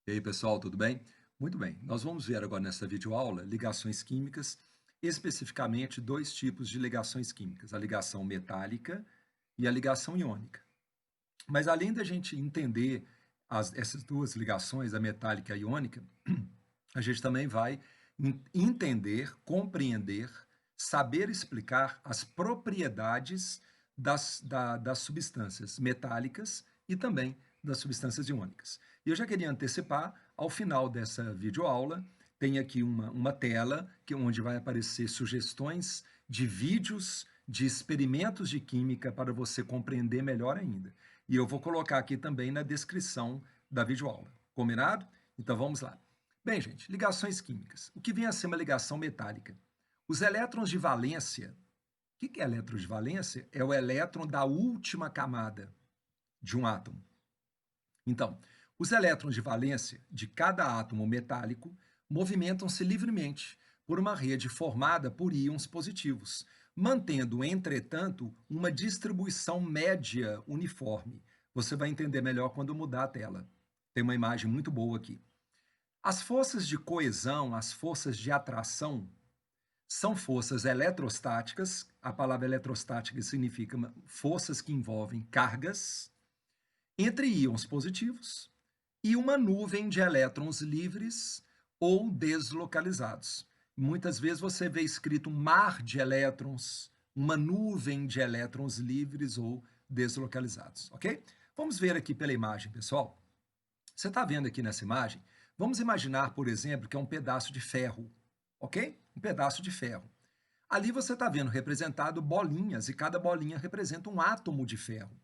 E aí, pessoal, tudo bem? Muito bem, nós vamos ver agora nessa videoaula ligações químicas, especificamente dois tipos de ligações químicas, a ligação metálica e a ligação iônica. Mas além da gente entender essas duas ligações, a metálica e a iônica, a gente também vai entender, compreender, saber explicar as propriedades das substâncias metálicas e também das substâncias iônicas. E eu já queria antecipar, ao final dessa videoaula, tem aqui uma tela onde vai aparecer sugestões de vídeos de experimentos de química para você compreender melhor ainda. E eu vou colocar aqui também na descrição da videoaula. Combinado? Então vamos lá. Bem, gente, ligações químicas. O que vem a ser uma ligação metálica? Os elétrons de valência. O que é elétron de valência? É o elétron da última camada de um átomo. Então, os elétrons de valência de cada átomo metálico movimentam-se livremente por uma rede formada por íons positivos, mantendo, entretanto, uma distribuição média uniforme. Você vai entender melhor quando mudar a tela. Tem uma imagem muito boa aqui. As forças de coesão, as forças de atração, são forças eletrostáticas. A palavra eletrostática significa forças que envolvem cargas entre íons positivos e uma nuvem de elétrons livres ou deslocalizados. Muitas vezes você vê escrito um mar de elétrons, uma nuvem de elétrons livres ou deslocalizados, ok? Vamos ver aqui pela imagem, pessoal. Você está vendo aqui nessa imagem? Vamos imaginar, por exemplo, que é um pedaço de ferro, ok? Um pedaço de ferro. Ali você está vendo representado bolinhas, e cada bolinha representa um átomo de ferro.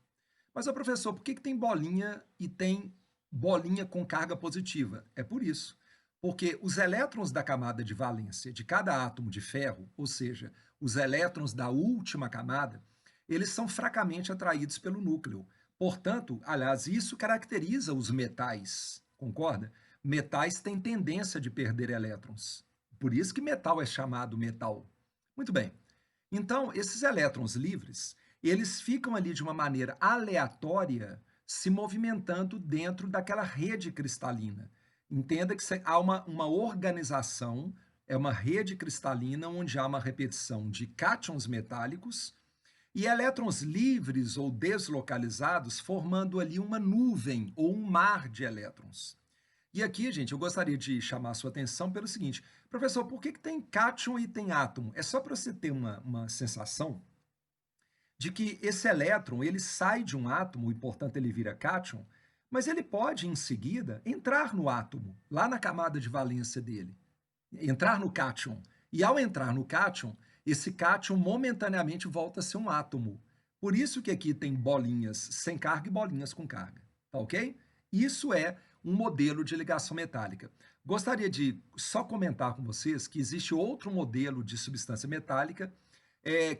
Mas, professor, por que tem bolinha e tem bolinha com carga positiva? É por isso. Porque os elétrons da camada de valência de cada átomo de ferro, ou seja, os elétrons da última camada, eles são fracamente atraídos pelo núcleo. Portanto, aliás, isso caracteriza os metais, concorda? Metais têm tendência de perder elétrons. Por isso que metal é chamado metal. Muito bem. Então, esses elétrons livres, eles ficam ali de uma maneira aleatória, se movimentando dentro daquela rede cristalina. Entenda que há uma organização, é uma rede cristalina onde há uma repetição de cátions metálicos e elétrons livres ou deslocalizados, formando ali uma nuvem ou um mar de elétrons. E aqui, gente, eu gostaria de chamar a sua atenção pelo seguinte: professor, por que tem cátion e tem átomo? É só para você ter uma sensação de que esse elétron ele sai de um átomo e, portanto, ele vira cátion, mas ele pode, em seguida, entrar no átomo, lá na camada de valência dele, entrar no cátion. E ao entrar no cátion, esse cátion momentaneamente volta a ser um átomo. Por isso que aqui tem bolinhas sem carga e bolinhas com carga, tá ok? Isso é um modelo de ligação metálica. Gostaria de só comentar com vocês que existe outro modelo de substância metálica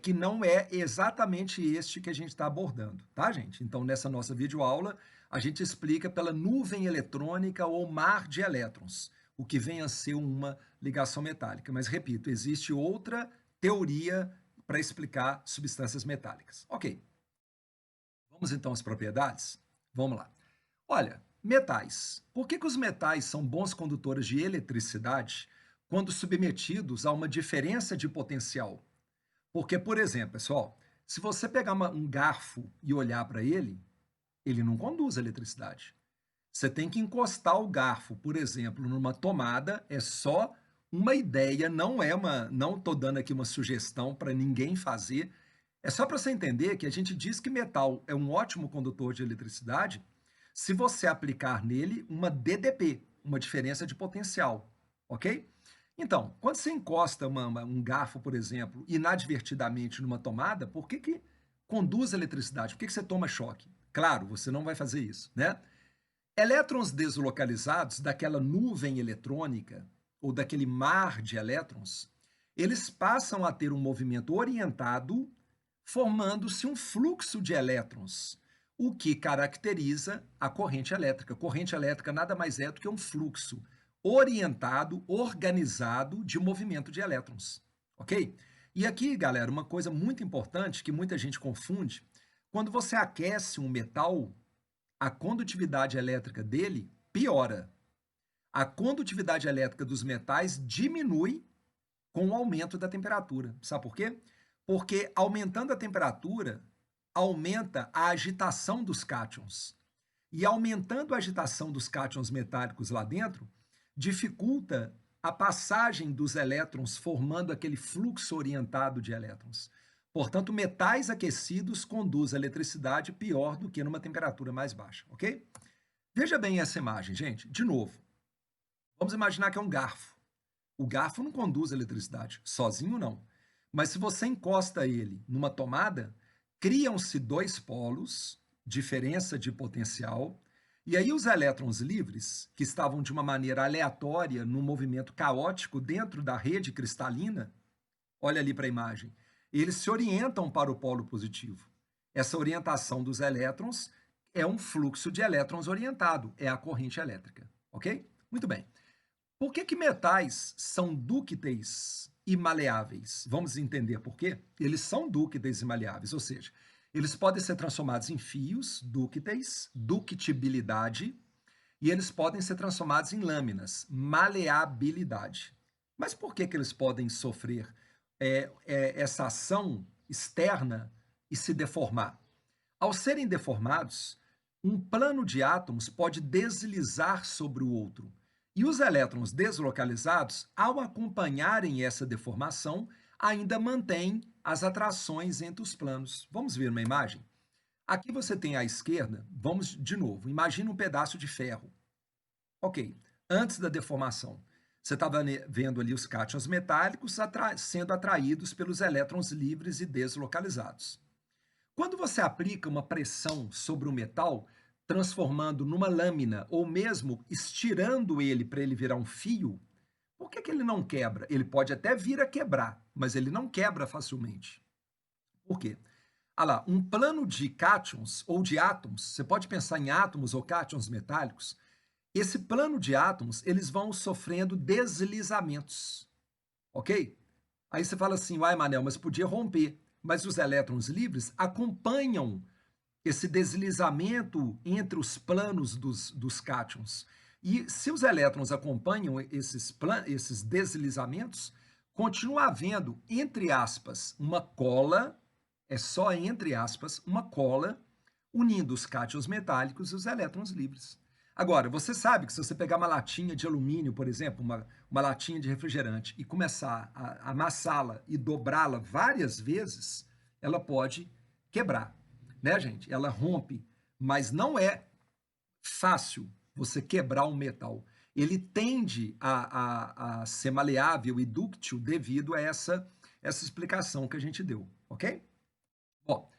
que não é exatamente este que a gente está abordando, tá, gente? Então, nessa nossa videoaula, a gente explica pela nuvem eletrônica ou mar de elétrons, o que vem a ser uma ligação metálica. Mas, repito, existe outra teoria para explicar substâncias metálicas. Ok, vamos então às propriedades? Vamos lá. Olha, metais. Por que os metais são bons condutores de eletricidade quando submetidos a uma diferença de potencial? Porque, por exemplo, pessoal, se você pegar um garfo e olhar para ele, ele não conduz a eletricidade. Você tem que encostar o garfo, por exemplo, numa tomada, é só uma ideia, não estou dando aqui uma sugestão para ninguém fazer. É só para você entender que a gente diz que metal é um ótimo condutor de eletricidade se você aplicar nele uma DDP, uma diferença de potencial, ok? Então, quando você encosta um garfo, por exemplo, inadvertidamente numa tomada, por que conduz a eletricidade? Por que você toma choque? Claro, você não vai fazer isso, né? Elétrons deslocalizados daquela nuvem eletrônica ou daquele mar de elétrons, eles passam a ter um movimento orientado, formando-se um fluxo de elétrons, o que caracteriza a corrente elétrica. Corrente elétrica nada mais é do que um fluxo orientado, organizado de movimento de elétrons, ok? E aqui, galera, uma coisa muito importante que muita gente confunde, quando você aquece um metal, a condutividade elétrica dele piora. A condutividade elétrica dos metais diminui com o aumento da temperatura. Sabe por quê? Porque aumentando a temperatura, aumenta a agitação dos cátions. E aumentando a agitação dos cátions metálicos lá dentro, dificulta a passagem dos elétrons, formando aquele fluxo orientado de elétrons. Portanto, metais aquecidos conduzem a eletricidade pior do que numa temperatura mais baixa, ok? Veja bem essa imagem, gente. De novo, vamos imaginar que é um garfo. O garfo não conduz a eletricidade, sozinho não. Mas se você encosta ele numa tomada, criam-se dois polos, diferença de potencial, e aí os elétrons livres, que estavam de uma maneira aleatória, num movimento caótico dentro da rede cristalina, olha ali para a imagem, eles se orientam para o polo positivo. Essa orientação dos elétrons é um fluxo de elétrons orientado, é a corrente elétrica, ok? Muito bem. Por que metais são dúcteis e maleáveis? Vamos entender por quê? Eles são dúcteis e maleáveis, ou seja, eles podem ser transformados em fios, dúcteis, ductibilidade, e eles podem ser transformados em lâminas, maleabilidade. Mas por que eles podem sofrer essa ação externa e se deformar? Ao serem deformados, um plano de átomos pode deslizar sobre o outro. E os elétrons deslocalizados, ao acompanharem essa deformação, ainda mantêm as atrações entre os planos. Vamos ver uma imagem? Aqui você tem à esquerda, vamos de novo, imagina um pedaço de ferro. Ok, antes da deformação, você estava vendo ali os cátions metálicos sendo atraídos pelos elétrons livres e deslocalizados. Quando você aplica uma pressão sobre o metal, transformando numa lâmina ou mesmo estirando ele para ele virar um fio, por que ele não quebra? Ele pode até vir a quebrar, mas ele não quebra facilmente. Por quê? Ah lá, um plano de cátions ou de átomos, você pode pensar em átomos ou cátions metálicos, esse plano de átomos, eles vão sofrendo deslizamentos, ok? Aí você fala assim, uai, Manel, mas podia romper. Mas os elétrons livres acompanham esse deslizamento entre os planos dos cátions. E se os elétrons acompanham esses deslizamentos, continua havendo, entre aspas, uma cola, é só entre aspas, uma cola, unindo os cátions metálicos e os elétrons livres. Agora, você sabe que se você pegar uma latinha de alumínio, por exemplo, uma latinha de refrigerante, e começar a amassá-la e dobrá-la várias vezes, ela pode quebrar, né, gente? Ela rompe, mas não é fácil você quebrar um metal. Ele tende a ser maleável e dúctil devido a essa explicação que a gente deu, ok? Bom,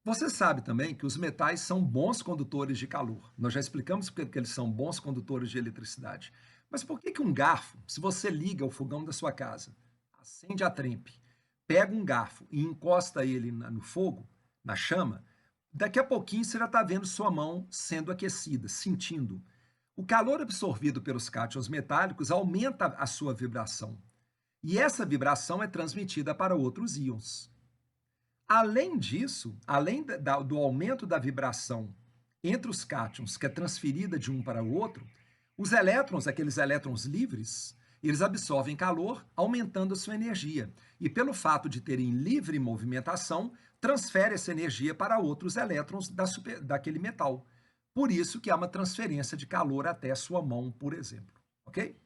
você sabe também que os metais são bons condutores de calor. Nós já explicamos porque eles são bons condutores de eletricidade. Mas por que um garfo, se você liga o fogão da sua casa, acende a trempe, pega um garfo e encosta ele no fogo, na chama, daqui a pouquinho você já está vendo sua mão sendo aquecida, sentindo. O calor absorvido pelos cátions metálicos aumenta a sua vibração. E essa vibração é transmitida para outros íons. Além disso, além do aumento da vibração entre os cátions, que é transferida de um para o outro, os elétrons, aqueles elétrons livres, eles absorvem calor, aumentando a sua energia. E pelo fato de terem livre movimentação, transfere essa energia para outros elétrons daquele metal. Por isso que há uma transferência de calor até a sua mão, por exemplo. Ok?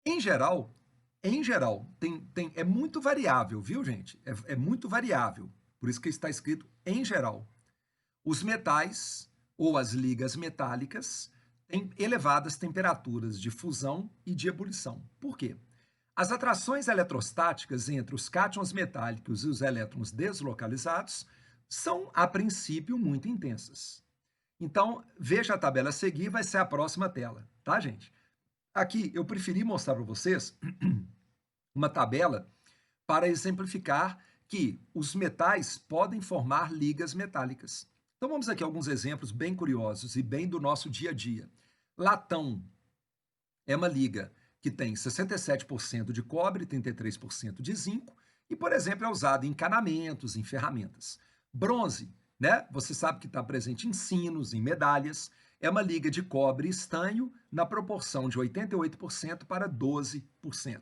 Em geral, é muito variável, viu, gente? É muito variável. Por isso que está escrito em geral. Os metais ou as ligas metálicas têm elevadas temperaturas de fusão e de ebulição. Por quê? As atrações eletrostáticas entre os cátions metálicos e os elétrons deslocalizados são, a princípio, muito intensas. Então, veja a tabela a seguir, vai ser a próxima tela, tá, gente? Aqui eu preferi mostrar para vocês uma tabela para exemplificar que os metais podem formar ligas metálicas. Então vamos aqui a alguns exemplos bem curiosos e bem do nosso dia a dia. Latão é uma liga que tem 67% de cobre, 33% de zinco e, por exemplo, é usado em encanamentos, em ferramentas. Bronze, né? Você sabe que está presente em sinos, em medalhas, é uma liga de cobre e estanho na proporção de 88% para 12%.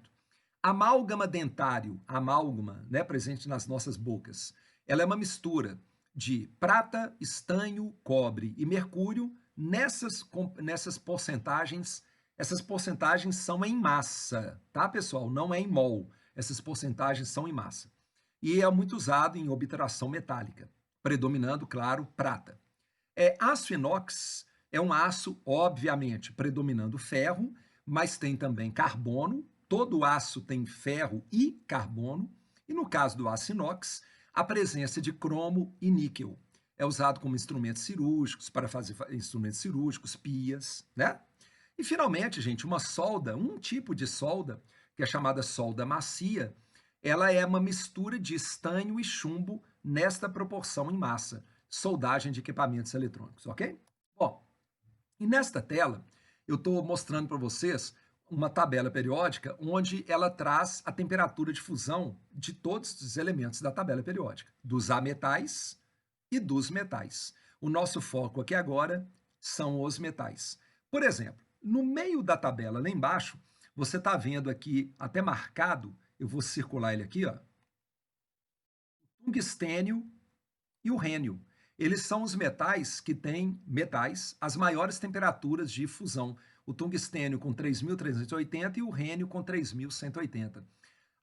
Amálgama dentário, amálgama, né, presente nas nossas bocas, ela é uma mistura de prata, estanho, cobre e mercúrio nessas porcentagens. Essas porcentagens são em massa, tá, pessoal? Não é em mol. Essas porcentagens são em massa. E é muito usado em obturação metálica, predominando, claro, prata. Aço inox é um aço, obviamente, predominando ferro, mas tem também carbono. Todo aço tem ferro e carbono. E no caso do aço inox, a presença de cromo e níquel. É usado como instrumentos cirúrgicos, para fazer instrumentos cirúrgicos, pias, né? E finalmente, gente, uma solda, um tipo de solda, que é chamada solda macia, ela é uma mistura de estanho e chumbo nesta proporção em massa, soldagem de equipamentos eletrônicos, ok? Bom, e nesta tela eu estou mostrando para vocês uma tabela periódica onde ela traz a temperatura de fusão de todos os elementos da tabela periódica, dos ametais e dos metais. O nosso foco aqui agora são os metais. Por exemplo, no meio da tabela, lá embaixo, você está vendo aqui, até marcado, eu vou circular ele aqui, ó, o tungstênio e o rênio. Eles são os metais que têm, as maiores temperaturas de fusão. O tungstênio com 3.380 e o rênio com 3.180.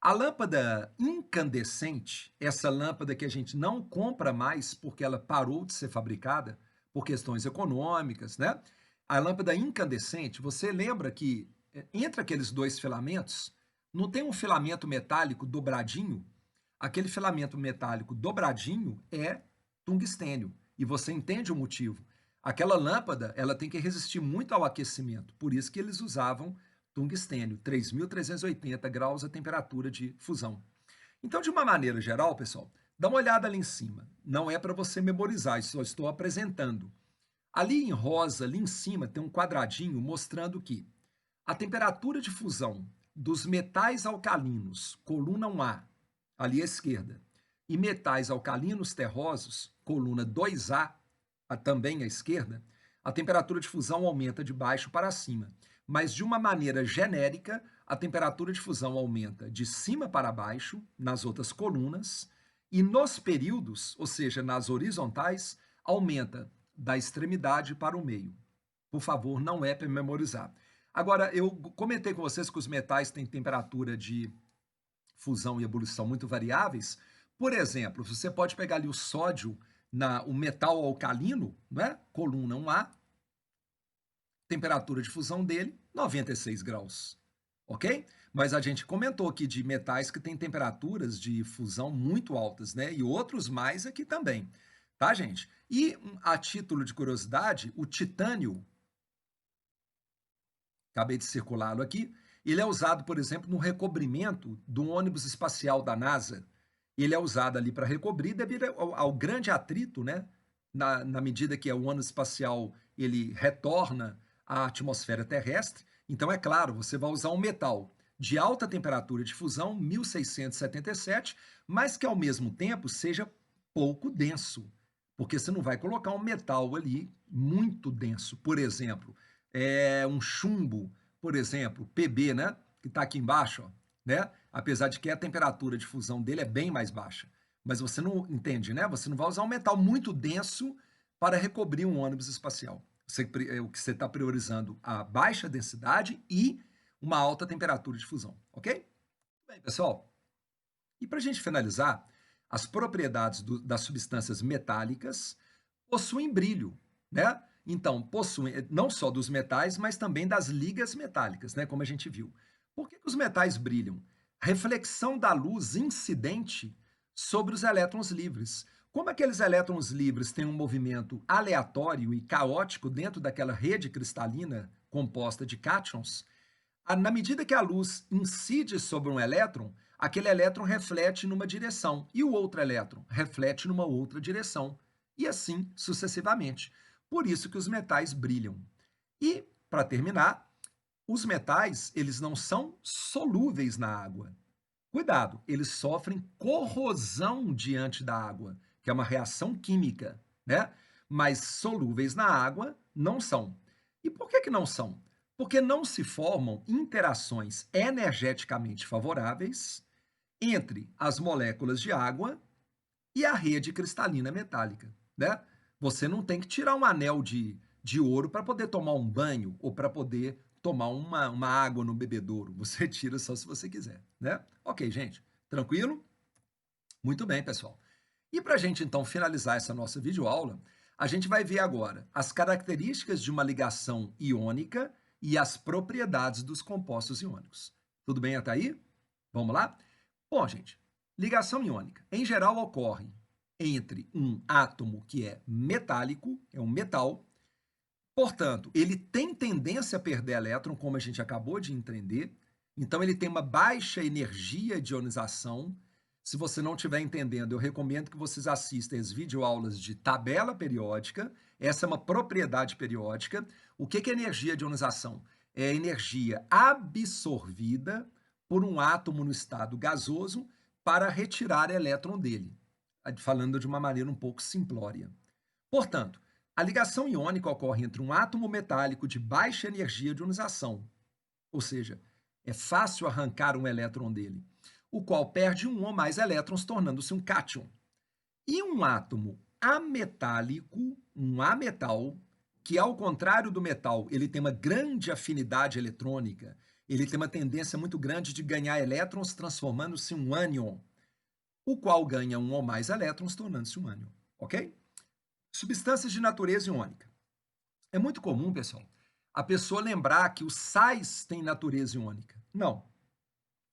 A lâmpada incandescente, essa lâmpada que a gente não compra mais porque ela parou de ser fabricada por questões econômicas, né? A lâmpada incandescente, você lembra que entre aqueles dois filamentos, não tem um filamento metálico dobradinho? Aquele filamento metálico dobradinho é tungstênio. E você entende o motivo. Aquela lâmpada, ela tem que resistir muito ao aquecimento. Por isso que eles usavam tungstênio, 3.380 graus a temperatura de fusão. Então, de uma maneira geral, pessoal, dá uma olhada ali em cima. Não é para você memorizar, só estou apresentando. Ali em rosa, ali em cima, tem um quadradinho mostrando que a temperatura de fusão dos metais alcalinos, coluna 1A, ali à esquerda, e metais alcalinos terrosos, coluna 2A, também à esquerda, a temperatura de fusão aumenta de baixo para cima. Mas, de uma maneira genérica, a temperatura de fusão aumenta de cima para baixo, nas outras colunas, e nos períodos, ou seja, nas horizontais, aumenta da extremidade para o meio. Por favor, não é para memorizar. Agora, eu comentei com vocês que os metais têm temperatura de fusão e ebulição muito variáveis. Por exemplo, você pode pegar ali o sódio, o metal alcalino, né? Coluna 1A, temperatura de fusão dele, 96 graus, ok? Mas a gente comentou aqui de metais que têm temperaturas de fusão muito altas, né? E outros mais aqui também, tá, gente? E, a título de curiosidade, o titânio, acabei de circulá-lo aqui, ele é usado, por exemplo, no recobrimento do ônibus espacial da NASA. Ele é usado ali para recobrir devido ao grande atrito, né? Na medida que o ônibus espacial ele retorna à atmosfera terrestre. Então, é claro, você vai usar um metal de alta temperatura de fusão, 1677, mas que ao mesmo tempo seja pouco denso, porque você não vai colocar um metal ali muito denso. Por exemplo, um chumbo, por exemplo, PB, né? Que está aqui embaixo, ó, né? Apesar de que a temperatura de fusão dele é bem mais baixa. Mas você não entende, né? Você não vai usar um metal muito denso para recobrir um ônibus espacial. O que você está priorizando a baixa densidade e uma alta temperatura de fusão, ok? Bem, pessoal, e para a gente finalizar, as propriedades das substâncias metálicas possuem brilho, né? Então, possuem não só dos metais, mas também das ligas metálicas, né? Como a gente viu. Por que os metais brilham? Reflexão da luz incidente sobre os elétrons livres. Como aqueles elétrons livres têm um movimento aleatório e caótico dentro daquela rede cristalina composta de cátions, na medida que a luz incide sobre um elétron, aquele elétron reflete numa direção e o outro elétron reflete numa outra direção, e assim sucessivamente. Por isso que os metais brilham. E, para terminar, os metais, eles não são solúveis na água. Cuidado, eles sofrem corrosão diante da água, que é uma reação química, né? Mas solúveis na água, Não são. E por que que não são? Porque não se formam interações energeticamente favoráveis entre as moléculas de água e a rede cristalina metálica, né? Você não tem que tirar um anel de ouro para poder tomar um banho ou para poder tomar uma água no bebedouro. Você tira só se você quiser, né? Ok, gente? Tranquilo? Muito bem, pessoal. E para a gente, então, finalizar essa nossa videoaula, a gente vai ver agora as características de uma ligação iônica e as propriedades dos compostos iônicos. Tudo bem até aí? Vamos lá? Bom, gente, ligação iônica, em geral, ocorre entre um átomo que é metálico, é um metal, portanto, ele tem tendência a perder elétron, como a gente acabou de entender, então ele tem uma baixa energia de ionização. Se você não estiver entendendo, eu recomendo que vocês assistam as videoaulas de tabela periódica. Essa é uma propriedade periódica. O que é energia de ionização? É energia absorvida por um átomo no estado gasoso para retirar elétron dele, falando de uma maneira um pouco simplória. Portanto, a ligação iônica ocorre entre um átomo metálico de baixa energia de ionização, ou seja, é fácil arrancar um elétron dele, o qual perde um ou mais elétrons, tornando-se um cátion. E um átomo ametálico, um ametal, que ao contrário do metal, ele tem uma grande afinidade eletrônica, ele tem uma tendência muito grande de ganhar elétrons, transformando-se em um ânion, o qual ganha um ou mais elétrons, tornando-se um ânion, ok? Substâncias de natureza iônica. É muito comum, pessoal, a pessoa lembrar que os sais têm natureza iônica. Não.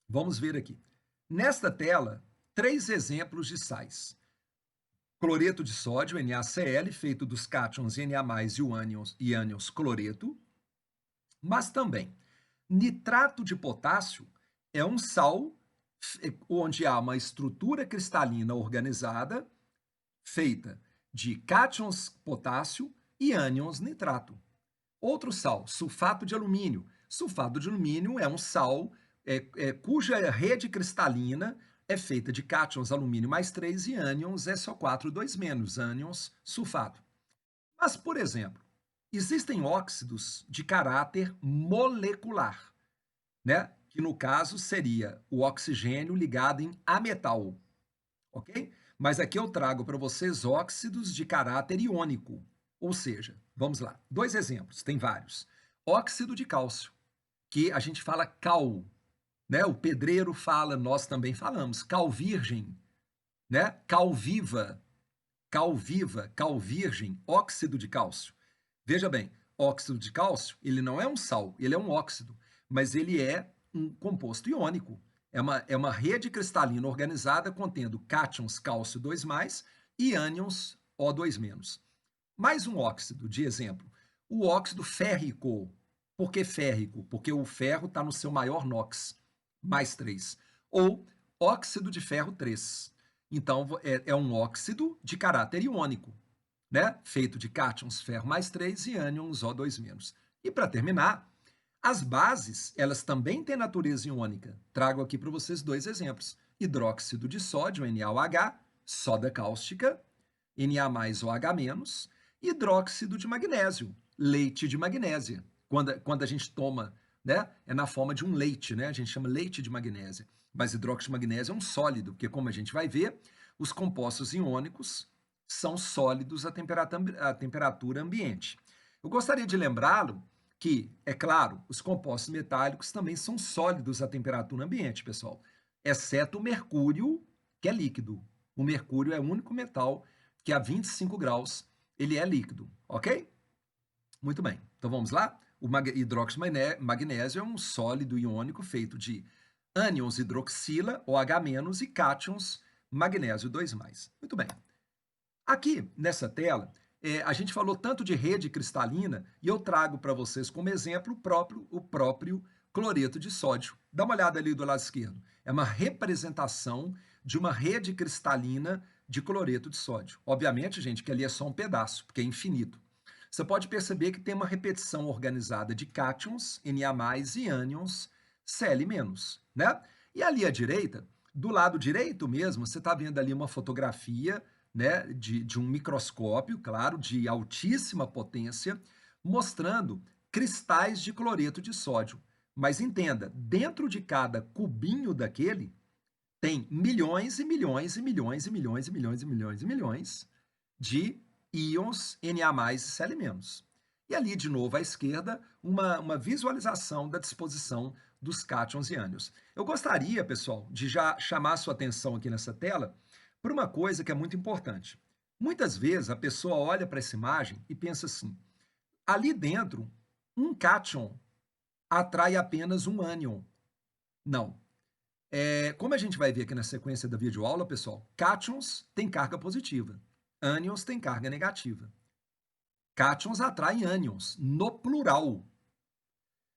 Vamos ver aqui. Nesta tela, 3 exemplos de sais. Cloreto de sódio, NaCl, feito dos cátions Na+, e ânions cloreto. Mas também, nitrato de potássio é um sal onde há uma estrutura cristalina organizada, feita de cátions potássio e ânions nitrato. Outro sal, sulfato de alumínio. Sulfato de alumínio é um sal cuja rede cristalina é feita de cátions alumínio mais 3 e ânions SO4 2-, ânions sulfato. Mas, por exemplo, existem óxidos de caráter molecular, né? Que no caso seria o oxigênio ligado em ametal, ok? Mas aqui eu trago para vocês óxidos de caráter iônico, ou seja, vamos lá, 2 exemplos, tem vários. Óxido de cálcio, que a gente fala cal, né? O pedreiro fala, nós também falamos, cal virgem, né? Cal viva, cal virgem, óxido de cálcio. Veja bem, óxido de cálcio, ele não é um sal, ele é um óxido, mas ele é um composto iônico. É uma rede cristalina organizada contendo cátions cálcio 2+, e ânions O2-. Mais um óxido, de exemplo, o óxido férrico. Por que férrico? Porque o ferro está no seu maior NOx, mais 3. Ou óxido de ferro 3. Então, é um óxido de caráter iônico, né? Feito de cátions ferro mais 3 e ânions O2-. E para terminar, as bases, elas também têm natureza iônica. Trago aqui para vocês 2 exemplos. Hidróxido de sódio, NaOH, soda cáustica, Na+OH-, hidróxido de magnésio, leite de magnésia. Quando a gente toma, né, é na forma de um leite, né? A gente chama leite de magnésia. Mas hidróxido de magnésio é um sólido, porque como a gente vai ver, os compostos iônicos são sólidos à temperatura ambiente. Eu gostaria de lembrá-lo que, é claro, os compostos metálicos também são sólidos à temperatura ambiente, pessoal, exceto o mercúrio, que é líquido. O mercúrio é o único metal que a 25 graus ele é líquido, ok? Muito bem, então vamos lá? O hidróxido de magnésio é um sólido iônico feito de ânions hidroxila, OH-, e cátions magnésio 2+. Muito bem. Aqui, nessa tela, a gente falou tanto de rede cristalina e eu trago para vocês como exemplo o próprio cloreto de sódio. Dá uma olhada ali do lado esquerdo. É uma representação de uma rede cristalina de cloreto de sódio. Obviamente, gente, que ali é só um pedaço, porque é infinito. Você pode perceber que tem uma repetição organizada de cátions, Na+, e ânions, Cl-, né? E ali à direita, do lado direito mesmo, você está vendo ali uma fotografia, né, de um microscópio, claro, de altíssima potência, mostrando cristais de cloreto de sódio. Mas entenda, dentro de cada cubinho daquele, tem milhões e milhões e milhões e milhões e milhões e milhões e milhões de íons Na+, e Cl-. E ali, de novo, à esquerda, uma visualização da disposição dos cátions e ânions. Eu gostaria, pessoal, de já chamar a sua atenção aqui nessa tela para uma coisa que é muito importante. Muitas vezes a pessoa olha para essa imagem e pensa assim, ali dentro, um cátion atrai apenas um ânion. Não. Como a gente vai ver aqui na sequência da videoaula, pessoal, cátions têm carga positiva, ânions têm carga negativa. Cátions atraem ânions, no plural.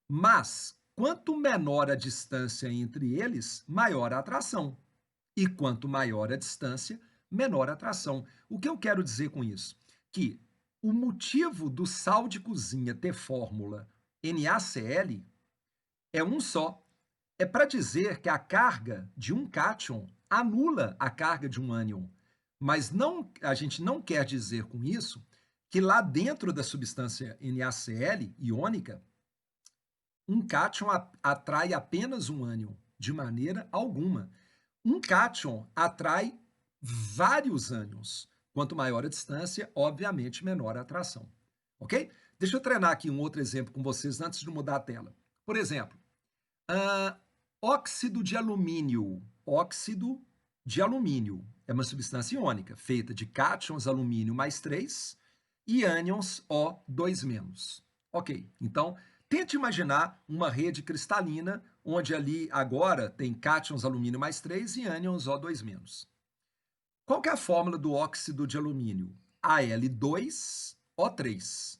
Mas, quanto menor a distância entre eles, maior a atração. E quanto maior a distância, menor a atração. O que eu quero dizer com isso? Que o motivo do sal de cozinha ter fórmula NaCl é um só. É para dizer que a carga de um cátion anula a carga de um ânion. Mas não, a gente não quer dizer com isso que lá dentro da substância NaCl iônica, um cátion atrai apenas um ânion, de maneira alguma. Um cátion atrai vários ânions. Quanto maior a distância, obviamente, menor a atração. Ok? Deixa eu treinar aqui um outro exemplo com vocês antes de mudar a tela. Por exemplo, óxido de alumínio. Óxido de alumínio é uma substância iônica feita de cátions alumínio mais 3 e ânions O2-. Ok, então tente imaginar uma rede cristalina onde ali agora tem cátions alumínio mais 3 e ânions O2-. Qual que é a fórmula do óxido de alumínio? Al2O3.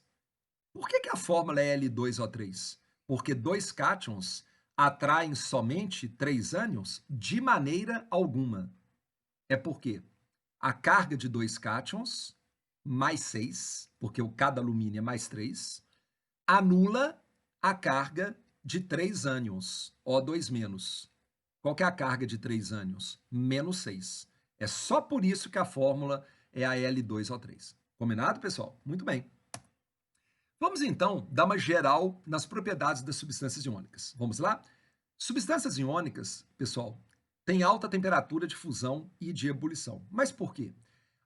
Por que a fórmula é Al2O3? Porque dois cátions atraem somente 3 ânions? De maneira alguma. É porque a carga de 2 cátions mais 6, porque o cada alumínio é mais 3, anula a carga de 3 ânions, O2-. Qual que é a carga de 3 ânions? Menos 6. É só por isso que a fórmula é a Al2O3. Combinado, pessoal? Muito bem. Vamos, então, dar uma geral nas propriedades das substâncias iônicas. Vamos lá? Substâncias iônicas, pessoal, têm alta temperatura de fusão e de ebulição. Mas por quê?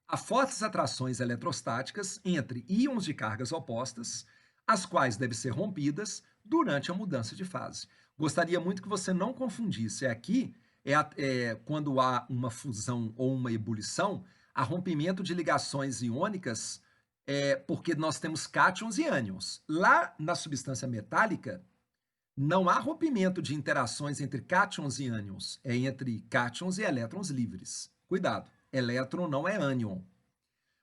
Há fortes atrações eletrostáticas entre íons de cargas opostas, as quais devem ser rompidas durante a mudança de fase. Gostaria muito que você não confundisse. Aqui quando há uma fusão ou uma ebulição, há rompimento de ligações iônicas, porque nós temos cátions e ânions. Lá na substância metálica, não há rompimento de interações entre cátions e ânions, é entre cátions e elétrons livres. Cuidado, elétron não é ânion.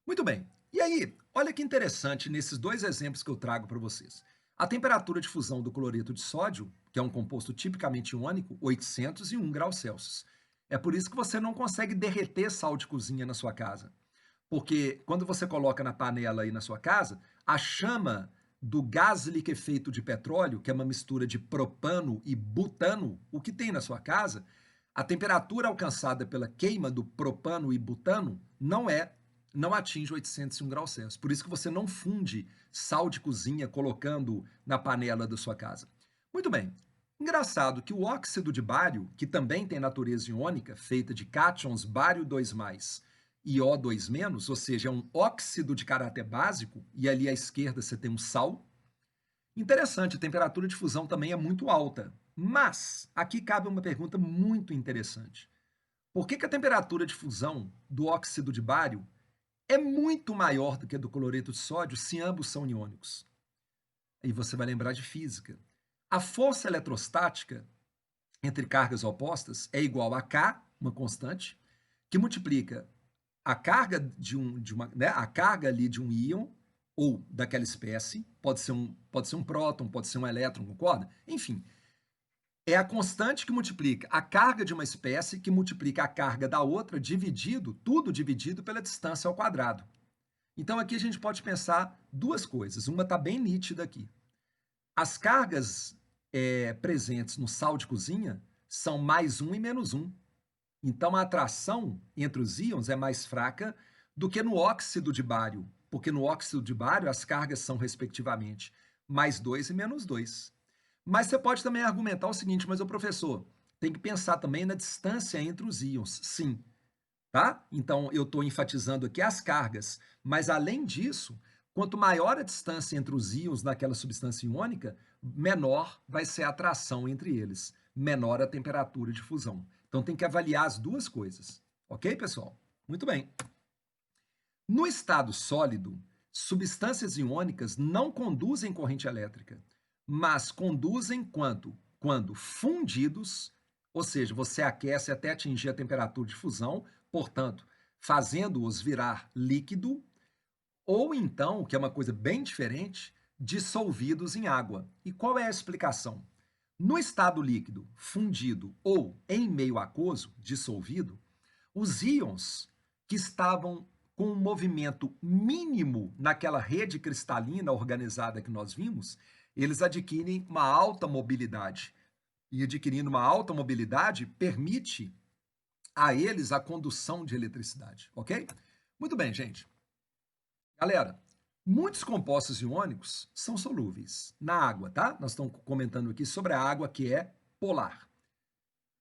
Muito bem, e aí, olha que interessante nesses dois exemplos que eu trago para vocês. A temperatura de fusão do cloreto de sódio, que é um composto tipicamente iônico, 801 graus Celsius. É por isso que você não consegue derreter sal de cozinha na sua casa. Porque quando você coloca na panela aí na sua casa, a chama do gás liquefeito de petróleo, que é uma mistura de propano e butano, o que tem na sua casa, a temperatura alcançada pela queima do propano e butano não atinge 801 graus Celsius. Por isso que você não funde sal de cozinha colocando na panela da sua casa. Muito bem. Engraçado que o óxido de bário, que também tem natureza iônica, feita de cátions bário 2+, e O2-, ou seja, é um óxido de caráter básico, e ali à esquerda você tem um sal. Interessante, a temperatura de fusão também é muito alta. Mas, aqui cabe uma pergunta muito interessante. Por que a temperatura de fusão do óxido de bário é muito maior do que a do cloreto de sódio se ambos são iônicos? Aí você vai lembrar de física. A força eletrostática entre cargas opostas é igual a K, uma constante, que multiplica a carga a carga ali de um íon ou daquela espécie, pode ser um próton, pode ser um elétron, concorda? Enfim, é a constante que multiplica a carga de uma espécie que multiplica a carga da outra tudo dividido pela distância ao quadrado. Então aqui a gente pode pensar duas coisas, uma está bem nítida aqui. As cargas presentes no sal de cozinha são +1 e -1. Então, a atração entre os íons é mais fraca do que no óxido de bário, porque no óxido de bário as cargas são, respectivamente, +2 e -2. Mas você pode também argumentar o seguinte, mas o professor, tem que pensar também na distância entre os íons. Sim, tá? Então, eu estou enfatizando aqui as cargas, mas além disso, quanto maior a distância entre os íons naquela substância iônica, menor vai ser a atração entre eles, menor a temperatura de fusão. Então, tem que avaliar as duas coisas. Ok, pessoal? Muito bem. No estado sólido, substâncias iônicas não conduzem corrente elétrica, mas conduzem quando fundidos, ou seja, você aquece até atingir a temperatura de fusão, portanto, fazendo-os virar líquido, ou então, que é uma coisa bem diferente, dissolvidos em água. E qual é a explicação? No estado líquido, fundido ou em meio aquoso, dissolvido, os íons que estavam com um movimento mínimo naquela rede cristalina organizada que nós vimos, eles adquirem uma alta mobilidade. E adquirindo uma alta mobilidade, permite a eles a condução de eletricidade, ok? Muito bem, gente. Galera, muitos compostos iônicos são solúveis na água, tá? Nós estamos comentando aqui sobre a água que é polar.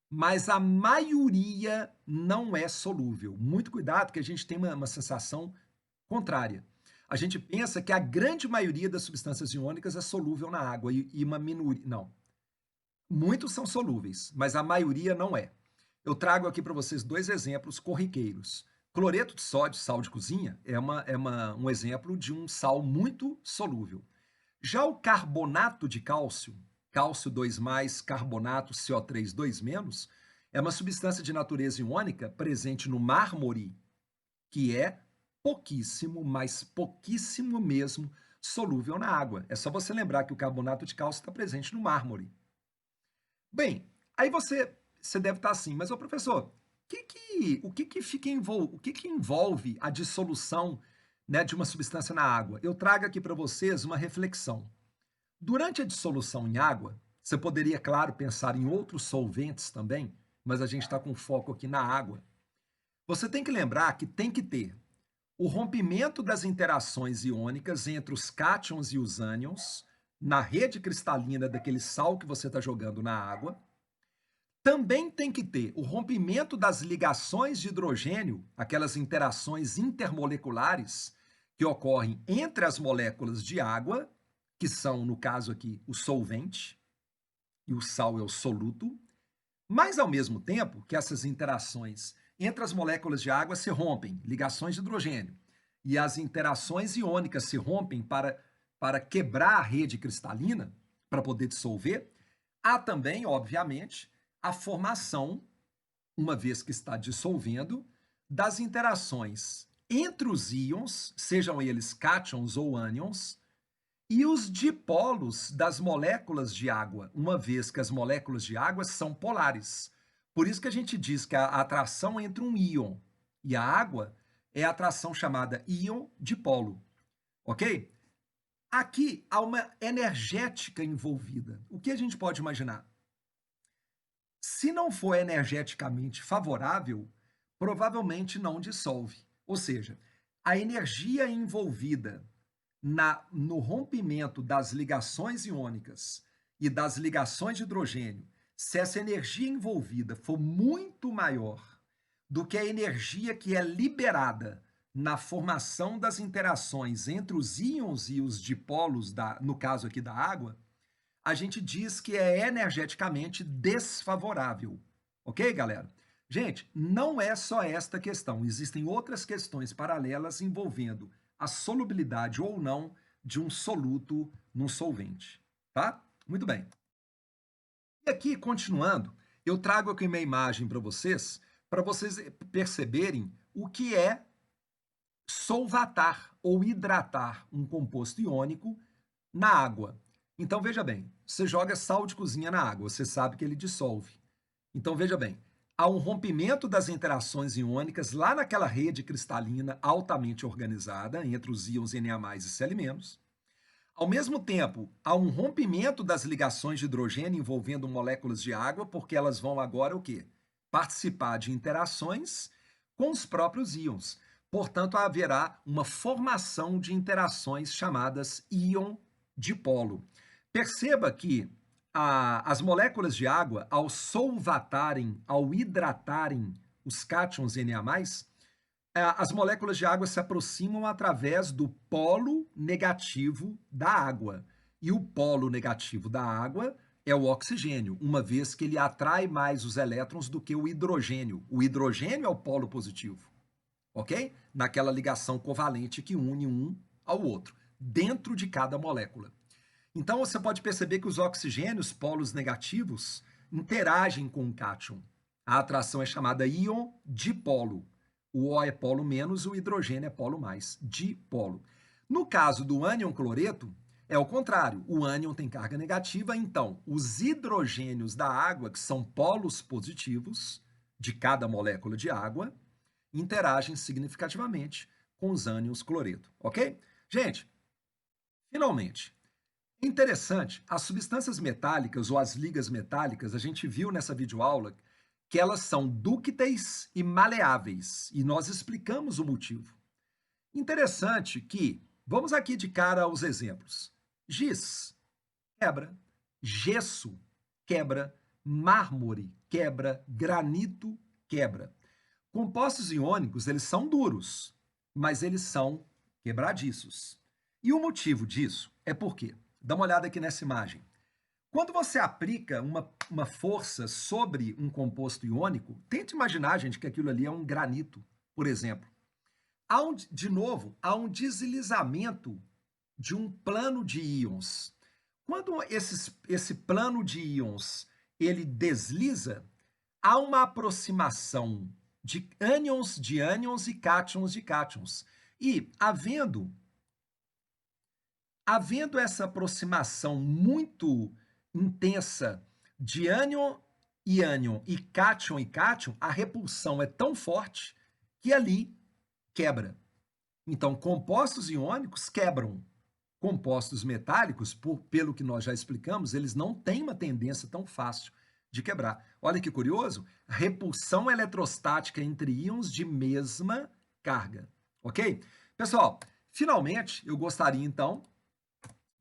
Mas a maioria não é solúvel. Muito cuidado, que a gente tem uma sensação contrária. A gente pensa que a grande maioria das substâncias iônicas é solúvel na água e uma minoria. Não. Muitos são solúveis, mas a maioria não é. Eu trago aqui para vocês dois exemplos corriqueiros. Cloreto de sódio, sal de cozinha, é um exemplo de um sal muito solúvel. Já o carbonato de cálcio, cálcio 2+, carbonato CO3 2-, é uma substância de natureza iônica presente no mármore, que é pouquíssimo, mas pouquíssimo mesmo, solúvel na água. É só você lembrar que o carbonato de cálcio está presente no mármore. Bem, aí você deve estar assim, mas, ô professor, o que envolve a dissolução, né, de uma substância na água? Eu trago aqui para vocês uma reflexão. Durante a dissolução em água, você poderia, claro, pensar em outros solventes também, mas a gente está com foco aqui na água. Você tem que lembrar que tem que ter o rompimento das interações iônicas entre os cátions e os ânions na rede cristalina daquele sal que você está jogando na água. Também tem que ter o rompimento das ligações de hidrogênio, aquelas interações intermoleculares que ocorrem entre as moléculas de água, que são, no caso aqui, o solvente, e o sal é o soluto, mas, ao mesmo tempo que essas interações entre as moléculas de água se rompem, ligações de hidrogênio, e as interações iônicas se rompem para quebrar a rede cristalina, para poder dissolver, há também, obviamente, a formação, uma vez que está dissolvendo, das interações entre os íons, sejam eles cátions ou ânions, e os dipolos das moléculas de água, uma vez que as moléculas de água são polares. Por isso que a gente diz que a atração entre um íon e a água é a atração chamada íon-dipolo, ok? Aqui há uma energética envolvida. O que a gente pode imaginar? Se não for energeticamente favorável, provavelmente não dissolve. Ou seja, a energia envolvida no rompimento das ligações iônicas e das ligações de hidrogênio, se essa energia envolvida for muito maior do que a energia que é liberada na formação das interações entre os íons e os dipolos, no caso aqui da água, a gente diz que é energeticamente desfavorável. Ok, galera? Gente, não é só esta questão. Existem outras questões paralelas envolvendo a solubilidade ou não de um soluto num solvente, tá? Muito bem. E aqui, continuando, eu trago aqui uma imagem para vocês perceberem o que é solvatar ou hidratar um composto iônico na água. Então, veja bem, você joga sal de cozinha na água, você sabe que ele dissolve. Então, veja bem, há um rompimento das interações iônicas lá naquela rede cristalina altamente organizada entre os íons Na+, e Cl-. Ao mesmo tempo, há um rompimento das ligações de hidrogênio envolvendo moléculas de água, porque elas vão agora o quê? Participar de interações com os próprios íons. portanto, haverá uma formação de interações chamadas íon-dipolo. Perceba que as moléculas de água, ao solvatarem, ao hidratarem os cátions Na+, as moléculas de água se aproximam através do polo negativo da água. E o polo negativo da água é o oxigênio, uma vez que ele atrai mais os elétrons do que o hidrogênio. O hidrogênio é o polo positivo, ok? Naquela ligação covalente que une um ao outro, dentro de cada molécula. Então, você pode perceber que os oxigênios, polos negativos, interagem com o cátion. A atração é chamada íon dipolo. O O é polo menos, o hidrogênio é polo mais, dipolo. No caso do ânion cloreto, é o contrário. O ânion tem carga negativa, então os hidrogênios da água, que são polos positivos de cada molécula de água, interagem significativamente com os ânions cloreto, ok? Gente, finalmente, interessante, as substâncias metálicas ou as ligas metálicas, a gente viu nessa videoaula que elas são dúcteis e maleáveis, e nós explicamos o motivo. Interessante que, vamos aqui de cara aos exemplos. Giz, quebra. Gesso, quebra. Mármore, quebra. Granito, quebra. Compostos iônicos, eles são duros, mas eles são quebradiços. E o motivo disso é porque, dá uma olhada aqui nessa imagem. Quando você aplica uma força sobre um composto iônico, tente imaginar, gente, que aquilo ali é um granito, por exemplo. De novo, há um deslizamento de um plano de íons. Quando esse plano de íons ele desliza, há uma aproximação de ânions e cátions de cátions. E, havendo essa aproximação muito intensa de ânion e cátion, a repulsão é tão forte que ali quebra. Então, compostos iônicos quebram. Compostos metálicos, pelo que nós já explicamos, eles não têm uma tendência tão fácil de quebrar. Olha que curioso, repulsão eletrostática entre íons de mesma carga, ok? Pessoal, finalmente, eu gostaria, então,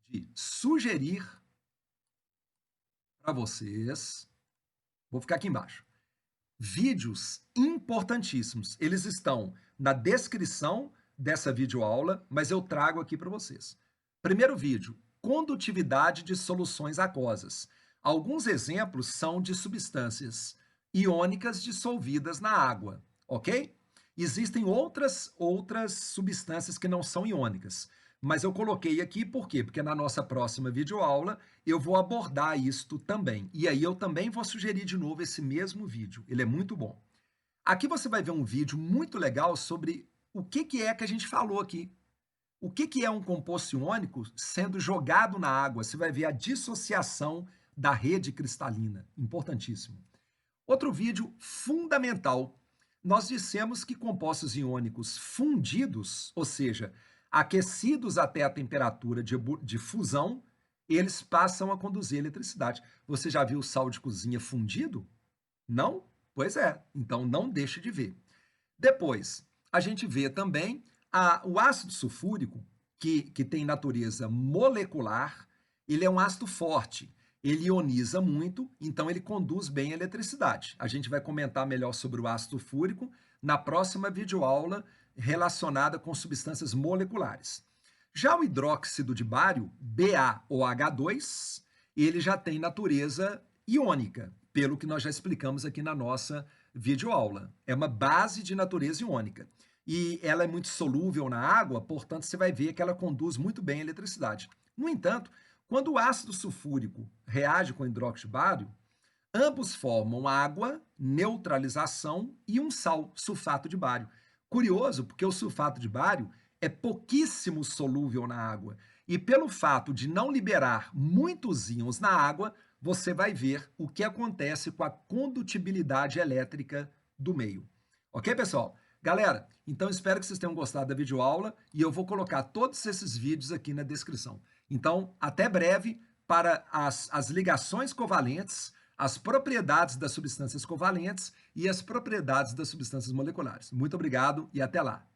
de sugerir para vocês, vou ficar aqui embaixo, vídeos importantíssimos. Eles estão na descrição dessa videoaula, mas eu trago aqui para vocês. Primeiro vídeo, condutividade de soluções aquosas. Alguns exemplos são de substâncias iônicas dissolvidas na água, ok? Existem outras substâncias que não são iônicas, mas eu coloquei aqui por quê? Porque na nossa próxima videoaula eu vou abordar isto também. E aí eu também vou sugerir de novo esse mesmo vídeo. Ele é muito bom. Aqui você vai ver um vídeo muito legal sobre o que é que a gente falou aqui. O que é um composto iônico sendo jogado na água? Você vai ver a dissociação da rede cristalina. Importantíssimo. Outro vídeo fundamental. Nós dissemos que compostos iônicos fundidos, ou seja, aquecidos até a temperatura de fusão, eles passam a conduzir eletricidade. Você já viu sal de cozinha fundido? Não? Pois é. Então não deixe de ver. Depois, a gente vê também o ácido sulfúrico, que tem natureza molecular, ele é um ácido forte. Ele ioniza muito, então ele conduz bem a eletricidade. A gente vai comentar melhor sobre o ácido sulfúrico na próxima videoaula relacionada com substâncias moleculares. Já o hidróxido de bário, BaOH2, ele já tem natureza iônica, pelo que nós já explicamos aqui na nossa videoaula. É uma base de natureza iônica. E ela é muito solúvel na água, portanto, você vai ver que ela conduz muito bem a eletricidade. No entanto, quando o ácido sulfúrico reage com o hidróxido de bário, ambos formam água, neutralização e um sal, sulfato de bário. Curioso, porque o sulfato de bário é pouquíssimo solúvel na água. E pelo fato de não liberar muitos íons na água, você vai ver o que acontece com a condutibilidade elétrica do meio. Ok, pessoal? Galera, então espero que vocês tenham gostado da videoaula e eu vou colocar todos esses vídeos aqui na descrição. Então, até breve para as ligações covalentes, as propriedades das substâncias covalentes e as propriedades das substâncias moleculares. Muito obrigado e até lá!